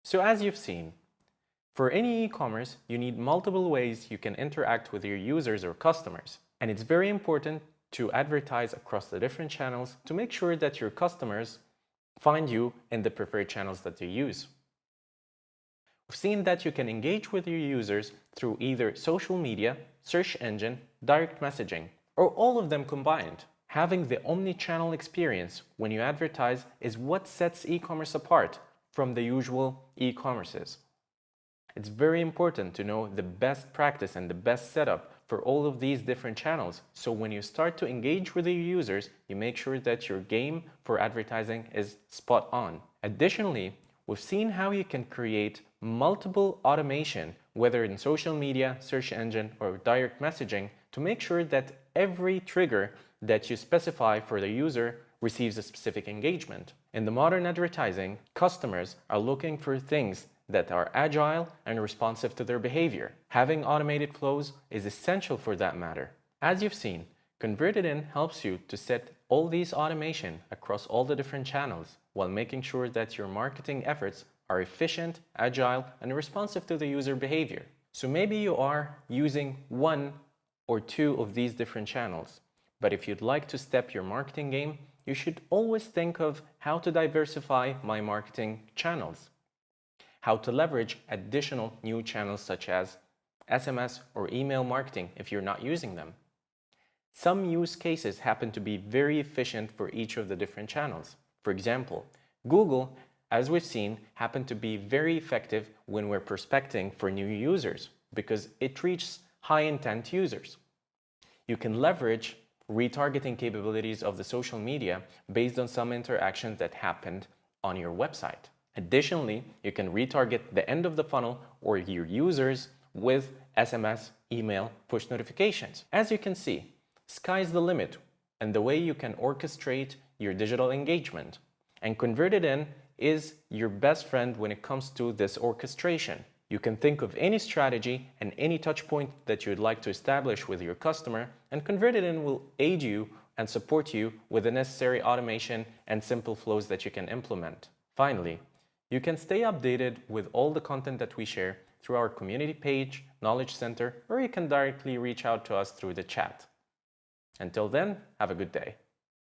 So as you've seen, for any e-commerce, you need multiple ways you can interact with your users or customers. And it's very important to advertise across the different channels to make sure that your customers find you in the preferred channels that you use. We've seen that you can engage with your users through either social media, search engine, direct messaging, or all of them combined. Having the omni-channel experience when you advertise is what sets e-commerce apart from the usual e-commerces. It's very important to know the best practice and the best setup for all of these different channels. So when you start to engage with your users, you make sure that your game for advertising is spot on. Additionally, we've seen how you can create multiple automation, whether in social media, search engine, or direct messaging, to make sure that every trigger that you specify for the user receives a specific engagement. In the modern advertising, customers are looking for things that are agile and responsive to their behavior. Having automated flows is essential for that matter. As you've seen, Converted-In helps you to set all these automation across all the different channels while making sure that your marketing efforts are efficient, agile, and responsive to the user behavior. So maybe you are using one or two of these different channels, but if you'd like to step your marketing game, you should always think of how to diversify my marketing channels, how to leverage additional new channels such as SMS or email marketing if you're not using them. Some use cases happen to be very efficient for each of the different channels. For example, Google, as we've seen, happen to be very effective when we're prospecting for new users because it reaches high-intent users. You can leverage retargeting capabilities of the social media based on some interactions that happened on your website. Additionally, you can retarget the end of the funnel or your users with SMS, email, push notifications. As you can see, sky's the limit and the way you can orchestrate your digital engagement. And Converted-In is your best friend when it comes to this orchestration. You can think of any strategy and any touch point that you'd like to establish with your customer, and Converted-In will aid you and support you with the necessary automation and simple flows that you can implement. Finally, you can stay updated with all the content that we share through our community page, Knowledge Center, or you can directly reach out to us through the chat. Until then, have a good day.